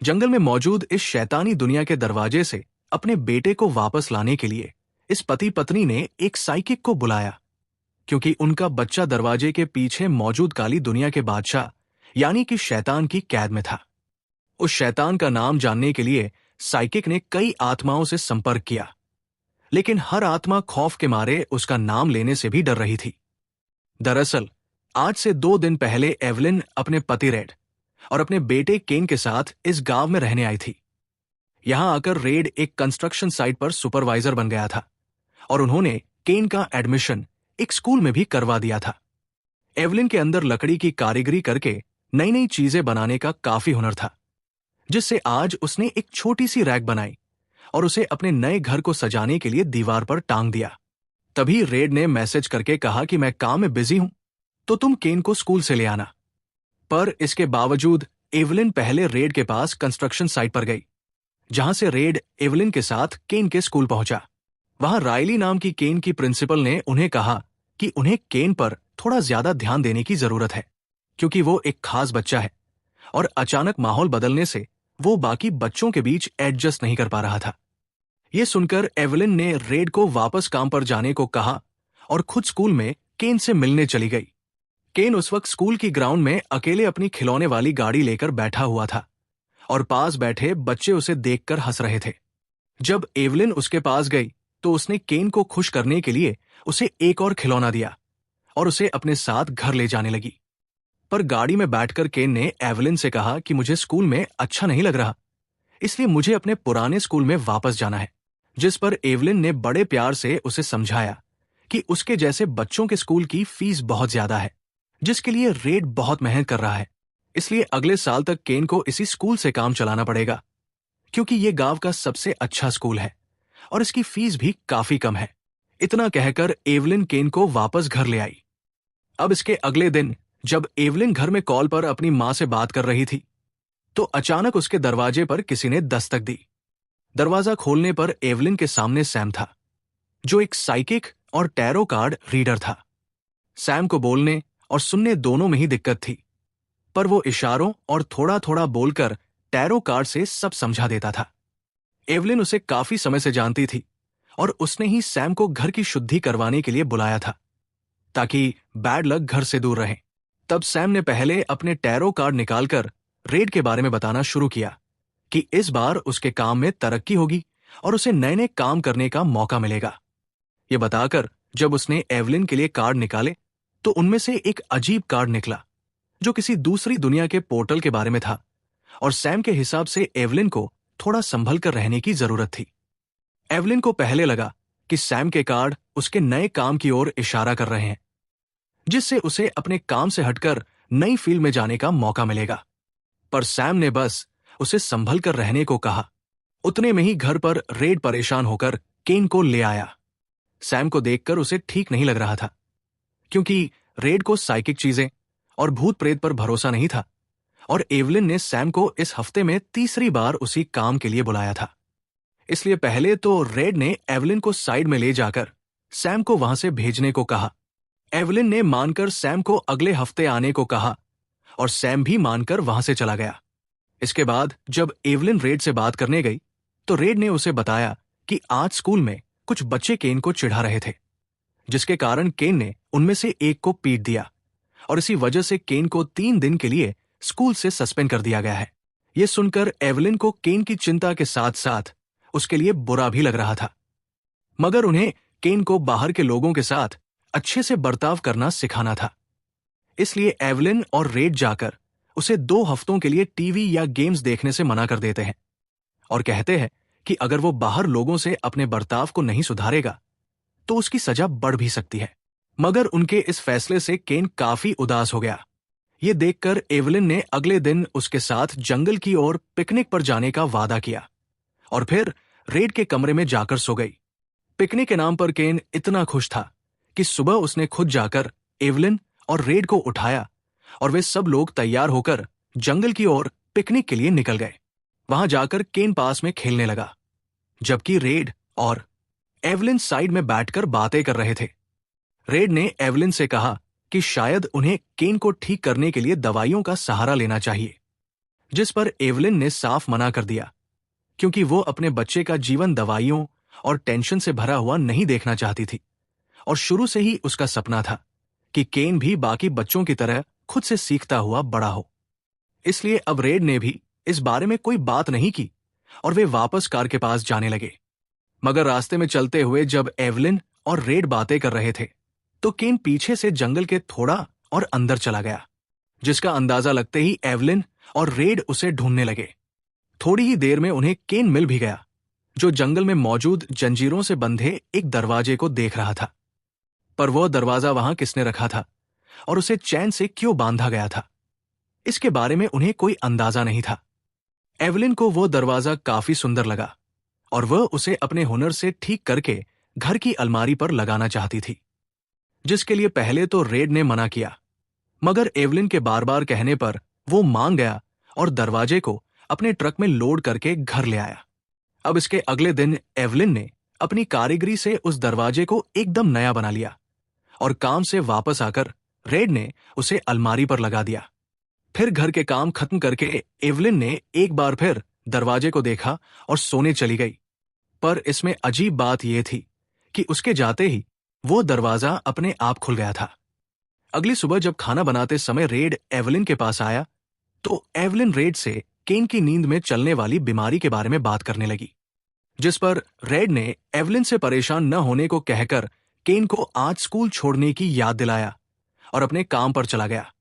जंगल में मौजूद इस शैतानी दुनिया के दरवाजे से अपने बेटे को वापस लाने के लिए इस पति पत्नी ने एक साइकिक को बुलाया, क्योंकि उनका बच्चा दरवाजे के पीछे मौजूद काली दुनिया के बादशाह यानी कि शैतान की कैद में था। उस शैतान का नाम जानने के लिए साइकिक ने कई आत्माओं से संपर्क किया, लेकिन हर आत्मा खौफ के मारे उसका नाम लेने से भी डर रही थी। दरअसल आज से 2 दिन पहले एवलिन अपने पति रेड और अपने बेटे केन के साथ इस गांव में रहने आई थी। यहां आकर रेड एक कंस्ट्रक्शन साइट पर सुपरवाइजर बन गया था और उन्होंने केन का एडमिशन एक स्कूल में भी करवा दिया था। एवलिन के अंदर लकड़ी की कारीगरी करके नई नई चीजें बनाने का काफी हुनर था, जिससे आज उसने एक छोटी सी रैक बनाई और उसे अपने नए घर को सजाने के लिए दीवार पर टांग दिया। तभी रेड ने मैसेज करके कहा कि मैं काम में बिजी हूं, तो तुम केन को स्कूल से ले आना। पर इसके बावजूद एवलिन पहले रेड के पास कंस्ट्रक्शन साइट पर गई, जहां से रेड एवलिन के साथ केन के स्कूल पहुंचा। वहां रायली नाम की केन की प्रिंसिपल ने उन्हें कहा कि उन्हें केन पर थोड़ा ज्यादा ध्यान देने की जरूरत है, क्योंकि वो एक खास बच्चा है और अचानक माहौल बदलने से वो बाकी बच्चों के बीच एडजस्ट नहीं कर पा रहा था। ये सुनकर एवलिन ने रेड को वापस काम पर जाने को कहा और खुद स्कूल में केन से मिलने चली गई। केन उस वक्त स्कूल की ग्राउंड में अकेले अपनी खिलौने वाली गाड़ी लेकर बैठा हुआ था और पास बैठे बच्चे उसे देखकर हंस रहे थे। जब एवलिन उसके पास गई तो उसने केन को खुश करने के लिए उसे एक और खिलौना दिया और उसे अपने साथ घर ले जाने लगी। पर गाड़ी में बैठकर केन ने एवलिन से कहा कि मुझे स्कूल में अच्छा नहीं लग रहा, इसलिए मुझे अपने पुराने स्कूल में वापस जाना है। जिस पर एवलिन ने बड़े प्यार से उसे समझाया कि उसके जैसे बच्चों के स्कूल की फीस बहुत ज्यादा है, जिसके लिए रेड बहुत मेहनत कर रहा है, इसलिए अगले साल तक केन को इसी स्कूल से काम चलाना पड़ेगा, क्योंकि ये गांव का सबसे अच्छा स्कूल है और इसकी फीस भी काफी कम है। इतना कहकर एवलिन केन को वापस घर ले आई। अब इसके अगले दिन जब एवलिन घर में कॉल पर अपनी मां से बात कर रही थी, तो अचानक उसके दरवाजे पर किसी ने दस्तक दी। दरवाजा खोलने पर एवलिन के सामने सैम था, जो एक साइकिक और टैरो कार्ड रीडर था। सैम को बोलने और सुनने दोनों में ही दिक्कत थी, पर वो इशारों और थोड़ा थोड़ा बोलकर टैरो कार्ड से सब समझा देता था। एवलिन उसे काफी समय से जानती थी और उसने ही सैम को घर की शुद्धि करवाने के लिए बुलाया था, ताकि बैड लक घर से दूर रहे। तब सैम ने पहले अपने टैरो कार्ड निकालकर रेड के बारे में बताना शुरू किया कि इस बार उसके काम में तरक्की होगी और उसे नए नए काम करने का मौका मिलेगा। ये बताकर जब उसने एवलिन के लिए कार्ड निकाले तो उनमें से एक अजीब कार्ड निकला, जो किसी दूसरी दुनिया के पोर्टल के बारे में था और सैम के हिसाब से एवलिन को थोड़ा संभल कर रहने की जरूरत थी। एवलिन को पहले लगा कि सैम के कार्ड उसके नए काम की ओर इशारा कर रहे हैं, जिससे उसे अपने काम से हटकर नई फील्ड में जाने का मौका मिलेगा। पर सैम ने बस उसे संभल कर रहने को कहा। उतने में ही घर पर रेड परेशान होकर केन को ले आया। सैम को देखकर उसे ठीक नहीं लग रहा था, क्योंकि रेड को साइकिक चीजें और भूत प्रेत पर भरोसा नहीं था और एवलिन ने सैम को इस हफ्ते में तीसरी बार उसी काम के लिए बुलाया था। इसलिए पहले तो रेड ने एवलिन को साइड में ले जाकर सैम को वहां से भेजने को कहा। एवलिन ने मानकर सैम को अगले हफ्ते आने को कहा और सैम भी मानकर वहां से चला गया। इसके बाद जब एवलिन रेड से बात करने गई तो रेड ने उसे बताया कि आज स्कूल में कुछ बच्चे केन को चिढ़ा रहे थे, जिसके कारण केन ने उनमें से एक को पीट दिया और इसी वजह से केन को 3 दिन के लिए स्कूल से सस्पेंड कर दिया गया है। यह सुनकर एवलिन को केन की चिंता के साथ साथ उसके लिए बुरा भी लग रहा था, मगर उन्हें केन को बाहर के लोगों के साथ अच्छे से बर्ताव करना सिखाना था। इसलिए एवलिन और रेड जाकर उसे 2 हफ्तों के लिए टीवी या गेम्स देखने से मना कर देते हैं और कहते हैं कि अगर वो बाहर लोगों से अपने बर्ताव को नहीं सुधारेगा तो उसकी सजा बढ़ भी सकती है। मगर उनके इस फैसले से केन काफी उदास हो गया। ये देखकर एवलिन ने अगले दिन उसके साथ जंगल की ओर पिकनिक पर जाने का वादा किया और फिर रेड के कमरे में जाकर सो गई। पिकनिक के नाम पर केन इतना खुश था कि सुबह उसने खुद जाकर एवलिन और रेड को उठाया और वे सब लोग तैयार होकर जंगल की ओर पिकनिक के लिए निकल गए। वहां जाकर केन पास में खेलने लगा, जबकि रेड और एवलिन साइड में बैठकर बातें कर रहे थे। रेड ने एवलिन से कहा कि शायद उन्हें केन को ठीक करने के लिए दवाइयों का सहारा लेना चाहिए, जिस पर एवलिन ने साफ मना कर दिया, क्योंकि वो अपने बच्चे का जीवन दवाइयों और टेंशन से भरा हुआ नहीं देखना चाहती थी, और शुरू से ही उसका सपना था कि केन भी बाकी बच्चों की तरह खुद से सीखता हुआ बड़ा हो। इसलिए अब रेड ने भी इस बारे में कोई बात नहीं की और वे वापस कार के पास जाने लगे। मगर रास्ते में चलते हुए जब एवलिन और रेड बातें कर रहे थे, तो केन पीछे से जंगल के थोड़ा और अंदर चला गया, जिसका अंदाजा लगते ही एवलिन और रेड उसे ढूंढने लगे। थोड़ी ही देर में उन्हें केन मिल भी गया, जो जंगल में मौजूद जंजीरों से बंधे एक दरवाजे को देख रहा था। पर वह दरवाजा वहां किसने रखा था और उसे चैन से क्यों बांधा गया था, इसके बारे में उन्हें कोई अंदाजा नहीं था। एवलिन को वो दरवाजा काफी सुंदर लगा और वह उसे अपने हुनर से ठीक करके घर की अलमारी पर लगाना चाहती थी, जिसके लिए पहले तो रेड ने मना किया, मगर एवलिन के बार बार कहने पर वो मान गया और दरवाजे को अपने ट्रक में लोड करके घर ले आया। अब इसके अगले दिन एवलिन ने अपनी कारीगरी से उस दरवाजे को एकदम नया बना लिया और काम से वापस आकर रेड ने उसे अलमारी पर लगा दिया। फिर घर के काम खत्म करके एवलिन ने एक बार फिर दरवाजे को देखा और सोने चली गई। पर इसमें अजीब बात यह थी कि उसके जाते ही वो दरवाजा अपने आप खुल गया था। अगली सुबह जब खाना बनाते समय रेड एवलिन के पास आया, तो एवलिन रेड से केन की नींद में चलने वाली बीमारी के बारे में बात करने लगी, जिस पर रेड ने एवलिन से परेशान न होने को कहकर केन को आज स्कूल छोड़ने की याद दिलाया और अपने काम पर चला गया।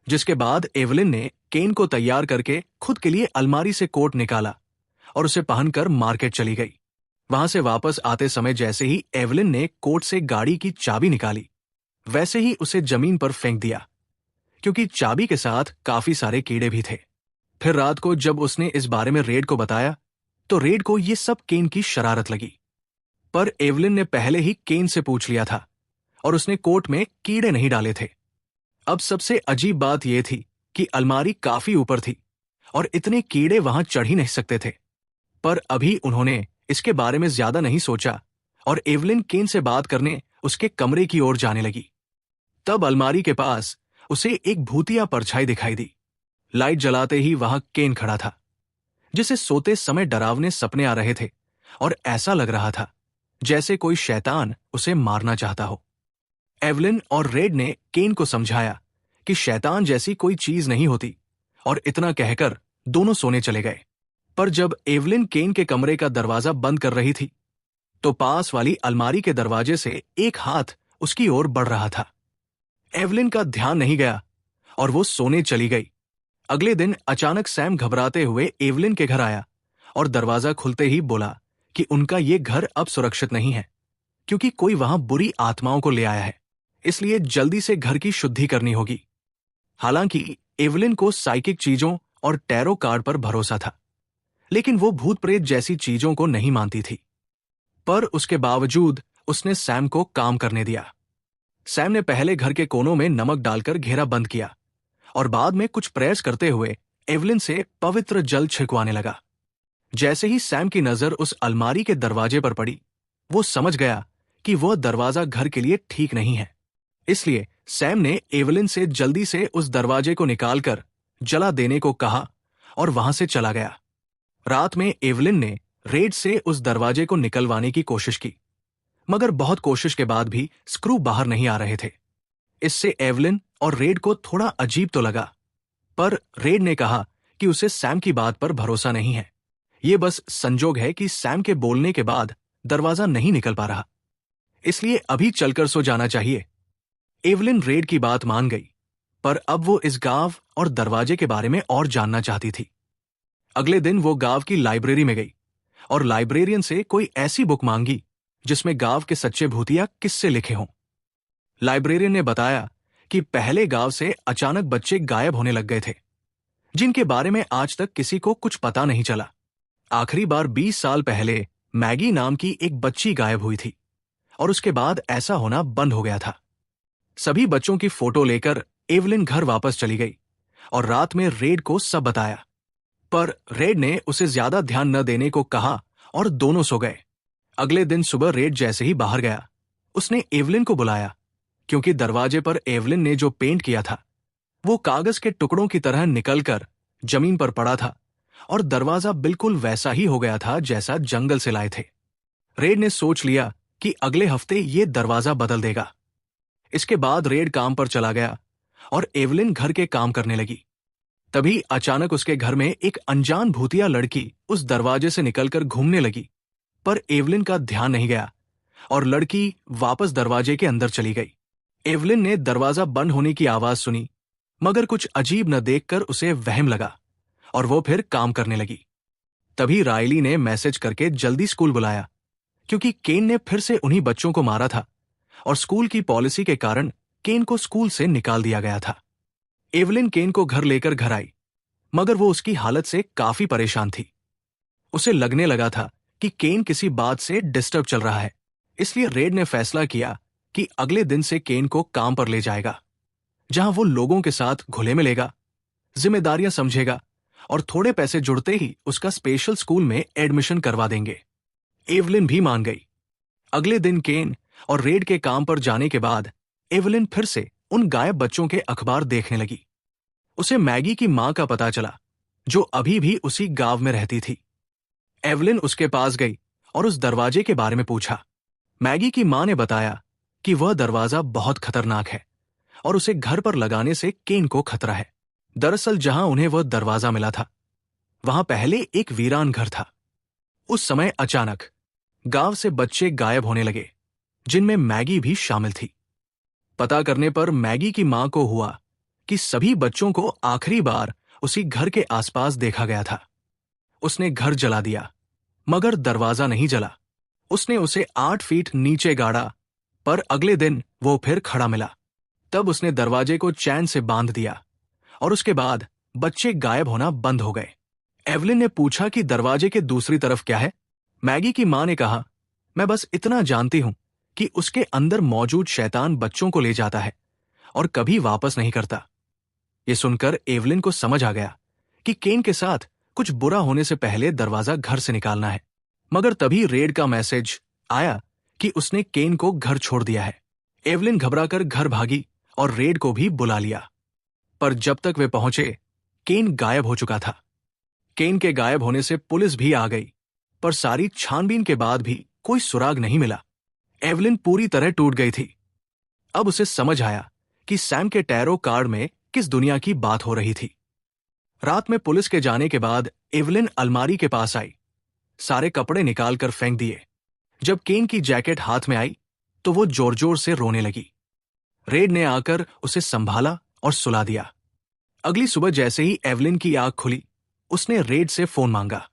जिसके बाद एवलिन ने केन को तैयार करके खुद के लिए अलमारी से कोट निकाला और उसे पहनकर मार्केट चली गई। वहां से वापस आते समय जैसे ही एवलिन ने कोट से गाड़ी की चाबी निकाली, वैसे ही उसे जमीन पर फेंक दिया, क्योंकि चाबी के साथ काफी सारे कीड़े भी थे। फिर रात को जब उसने इस बारे में रेड को बताया, तो रेड को ये सब केन की शरारत लगी। पर एवलिन ने पहले ही केन से पूछ लिया था और उसने कोट में कीड़े नहीं डाले थे। अब सबसे अजीब बात यह थी कि अलमारी काफी ऊपर थी और इतने कीड़े वहां चढ़ ही नहीं सकते थे। पर अभी उन्होंने इसके बारे में ज्यादा नहीं सोचा और एवलिन केन से बात करने उसके कमरे की ओर जाने लगी। तब अलमारी के पास उसे एक भूतिया परछाई दिखाई दी। लाइट जलाते ही वहां केन खड़ा था, जिसे सोते समय डरावने सपने आ रहे थे और ऐसा लग रहा था जैसे कोई शैतान उसे मारना चाहता हो। एवलिन और रेड ने केन को समझाया कि शैतान जैसी कोई चीज नहीं होती और इतना कहकर दोनों सोने चले गए। पर जब एवलिन केन के कमरे का दरवाजा बंद कर रही थी, तो पास वाली अलमारी के दरवाजे से एक हाथ उसकी ओर बढ़ रहा था। एवलिन का ध्यान नहीं गया और वो सोने चली गई। अगले दिन अचानक सैम घबराते हुए एवलिन के घर आया और दरवाजा खुलते ही बोला कि उनका ये घर अब सुरक्षित नहीं है, क्योंकि कोई वहां बुरी आत्माओं को ले आया है, इसलिए जल्दी से घर की शुद्धि करनी होगी। हालांकि एवलिन को साइकिक चीजों और टैरो कार्ड पर भरोसा था, लेकिन वो भूत प्रेत जैसी चीजों को नहीं मानती थी। पर उसके बावजूद उसने सैम को काम करने दिया। सैम ने पहले घर के कोनों में नमक डालकर घेरा बंद किया और बाद में कुछ प्रेयर्स करते हुए एवलिन से पवित्र जल छिड़कवाने लगा। जैसे ही सैम की नजर उस अलमारी के दरवाजे पर पड़ी, वो समझ गया कि वह दरवाजा घर के लिए ठीक नहीं है। इसलिए सैम ने एवलिन से जल्दी से उस दरवाजे को निकालकर जला देने को कहा और वहां से चला गया। रात में एवलिन ने रेड से उस दरवाजे को निकलवाने की कोशिश की, मगर बहुत कोशिश के बाद भी स्क्रू बाहर नहीं आ रहे थे। इससे एवलिन और रेड को थोड़ा अजीब तो लगा, पर रेड ने कहा कि उसे सैम की बात पर भरोसा नहीं है। ये बस संजोग है कि सैम के बोलने के बाद दरवाजा नहीं निकल पा रहा, इसलिए अभी चलकर सो जाना चाहिए। एवलिन रेड की बात मान गई, पर अब वो इस गांव और दरवाजे के बारे में और जानना चाहती थी। अगले दिन वो गांव की लाइब्रेरी में गई और लाइब्रेरियन से कोई ऐसी बुक मांगी जिसमें गांव के सच्चे भूतिया किस्से लिखे हों। लाइब्रेरियन ने बताया कि पहले गांव से अचानक बच्चे गायब होने लग गए थे, जिनके बारे में आज तक किसी को कुछ पता नहीं चला। आखिरी बार 20 साल पहले मैगी नाम की एक बच्ची गायब हुई थी और उसके बाद ऐसा होना बंद हो गया था। सभी बच्चों की फोटो लेकर एवलिन घर वापस चली गई और रात में रेड को सब बताया, पर रेड ने उसे ज्यादा ध्यान न देने को कहा और दोनों सो गए। अगले दिन सुबह रेड जैसे ही बाहर गया, उसने एवलिन को बुलाया, क्योंकि दरवाजे पर एवलिन ने जो पेंट किया था वो कागज के टुकड़ों की तरह निकलकर जमीन पर पड़ा था और दरवाजा बिल्कुल वैसा ही हो गया था जैसा जंगल से लाए थे। रेड ने सोच लिया कि अगले हफ्ते ये दरवाजा बदल देगा। इसके बाद रेड काम पर चला गया और एवलिन घर के काम करने लगी। तभी अचानक उसके घर में एक अनजान भूतिया लड़की उस दरवाजे से निकलकर घूमने लगी, पर एवलिन का ध्यान नहीं गया और लड़की वापस दरवाजे के अंदर चली गई। एवलिन ने दरवाजा बंद होने की आवाज सुनी, मगर कुछ अजीब न देखकर उसे वहम लगा और वो फिर काम करने लगी। तभी रायली ने मैसेज करके जल्दी स्कूल बुलाया, क्योंकि केन ने फिर से उन्हीं बच्चों को मारा था और स्कूल की पॉलिसी के कारण केन को स्कूल से निकाल दिया गया था। एवलिन केन को घर लेकर घर आई, मगर वो उसकी हालत से काफी परेशान थी। उसे लगने लगा था कि केन किसी बात से डिस्टर्ब चल रहा है, इसलिए रेड ने फैसला किया कि अगले दिन से केन को काम पर ले जाएगा, जहां वो लोगों के साथ घुले मिलेगा, जिम्मेदारियां समझेगा और थोड़े पैसे जुड़ते ही उसका स्पेशल स्कूल में एडमिशन करवा देंगे। एवलिन भी मान गई। अगले दिन केन और रेड के काम पर जाने के बाद एवलिन फिर से उन गायब बच्चों के अखबार देखने लगी। उसे मैगी की मां का पता चला, जो अभी भी उसी गांव में रहती थी। एवलिन उसके पास गई और उस दरवाजे के बारे में पूछा। मैगी की मां ने बताया कि वह दरवाजा बहुत खतरनाक है और उसे घर पर लगाने से केन को खतरा है। दरअसल जहां उन्हें वह दरवाजा मिला था, वहां पहले एक वीरान घर था। उस समय अचानक गांव से बच्चे गायब होने लगे, जिनमें मैगी भी शामिल थी। पता करने पर मैगी की मां को हुआ कि सभी बच्चों को आखिरी बार उसी घर के आसपास देखा गया था। उसने घर जला दिया, मगर दरवाजा नहीं जला। उसने उसे 8 फीट नीचे गाड़ा, पर अगले दिन वो फिर खड़ा मिला। तब उसने दरवाजे को चैन से बांध दिया और उसके बाद बच्चे गायब होना बंद हो गए। एवलिन ने पूछा कि दरवाजे के दूसरी तरफ क्या है। मैगी की मां ने कहा, मैं बस इतना जानती हूं कि उसके अंदर मौजूद शैतान बच्चों को ले जाता है और कभी वापस नहीं करता। ये सुनकर एवलिन को समझ आ गया कि केन के साथ कुछ बुरा होने से पहले दरवाजा घर से निकालना है। मगर तभी रेड का मैसेज आया कि उसने केन को घर छोड़ दिया है। एवलिन घबराकर घर भागी और रेड को भी बुला लिया, पर जब तक वे पहुंचे, केन गायब हो चुका था। केन के गायब होने से पुलिस भी आ गई, पर सारी छानबीन के बाद भी कोई सुराग नहीं मिला। एवलिन पूरी तरह टूट गई थी। अब उसे समझ आया कि सैम के टैरो कार्ड में किस दुनिया की बात हो रही थी। रात में पुलिस के जाने के बाद एवलिन अलमारी के पास आई, सारे कपड़े निकालकर फेंक दिए। जब केन की जैकेट हाथ में आई तो वो जोर जोर से रोने लगी। रेड ने आकर उसे संभाला और सुला दिया। अगली सुबह जैसे ही एवलिन की आंख खुली, उसने रेड से फोन मांगा।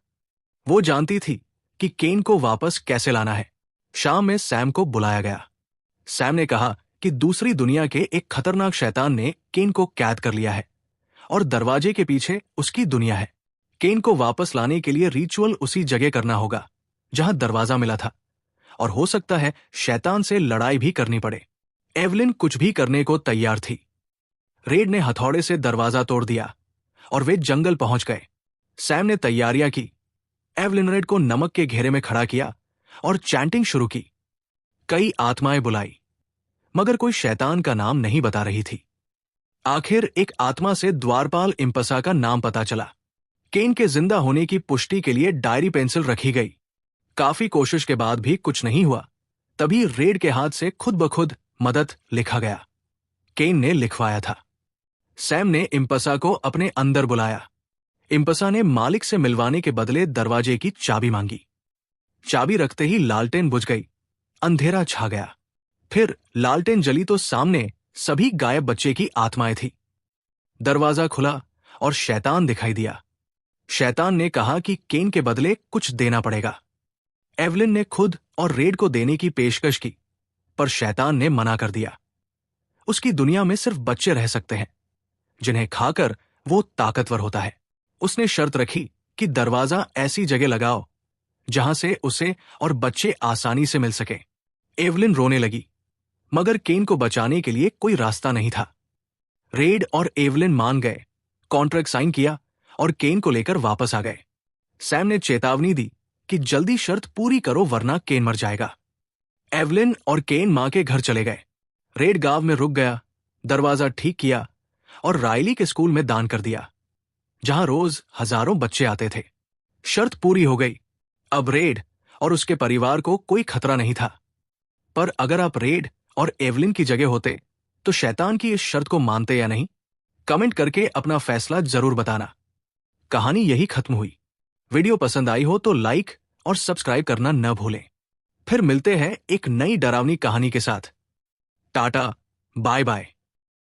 वो जानती थी कि केन को वापस कैसे लाना है। शाम में सैम को बुलाया गया। सैम ने कहा कि दूसरी दुनिया के एक खतरनाक शैतान ने केन को कैद कर लिया है और दरवाजे के पीछे उसकी दुनिया है। केन को वापस लाने के लिए रिचुअल उसी जगह करना होगा जहां दरवाजा मिला था, और हो सकता है शैतान से लड़ाई भी करनी पड़े। एवलिन कुछ भी करने को तैयार थी। रेड ने हथौड़े से दरवाजा तोड़ दिया और वे जंगल पहुंच गए। सैम ने तैयारियां की। एवलिन रेड को नमक के घेरे में खड़ा किया और चैंटिंग शुरू की। कई आत्माएं बुलाई, मगर कोई शैतान का नाम नहीं बता रही थी। आखिर एक आत्मा से द्वारपाल इम्पसा का नाम पता चला। केन के जिंदा होने की पुष्टि के लिए डायरी पेंसिल रखी गई। काफी कोशिश के बाद भी कुछ नहीं हुआ। तभी रेड के हाथ से खुद ब खुद मदद लिखा गया। केन ने लिखवाया था। सैम ने इम्पसा को अपने अंदर बुलाया। इम्पसा ने मालिक से मिलवाने के बदले दरवाजे की चाबी मांगी। चाबी रखते ही लालटेन बुझ गई। अंधेरा छा गया। फिर लालटेन जली तो सामने सभी गायब बच्चे की आत्माएं थी। दरवाजा खुला और शैतान दिखाई दिया। शैतान ने कहा कि केन के बदले कुछ देना पड़ेगा। एवलिन ने खुद और रेड को देने की पेशकश की, पर शैतान ने मना कर दिया। उसकी दुनिया में सिर्फ बच्चे रह सकते हैं, जिन्हें खाकर वो ताकतवर होता है। उसने शर्त रखी कि दरवाजा ऐसी जगह लगाओ जहां से उसे और बच्चे आसानी से मिल सके। एवलिन रोने लगी, मगर केन को बचाने के लिए कोई रास्ता नहीं था। रेड और एवलिन मान गए, कॉन्ट्रैक्ट साइन किया और केन को लेकर वापस आ गए। सैम ने चेतावनी दी कि जल्दी शर्त पूरी करो वरना केन मर जाएगा। एवलिन और केन मां के घर चले गए। रेड गांव में रुक गया, दरवाजा ठीक किया और रायली के स्कूल में दान कर दिया। जहां रोज हजारों बच्चे आते थे। शर्त पूरी हो गई। अब रेड और उसके परिवार को कोई खतरा नहीं था। पर अगर आप रेड और एवलिन की जगह होते तो शैतान की इस शर्त को मानते या नहीं? कमेंट करके अपना फैसला जरूर बताना। कहानी यही खत्म हुई। वीडियो पसंद आई हो तो लाइक और सब्सक्राइब करना न भूलें। फिर मिलते हैं एक नई डरावनी कहानी के साथ। Tata, bye bye.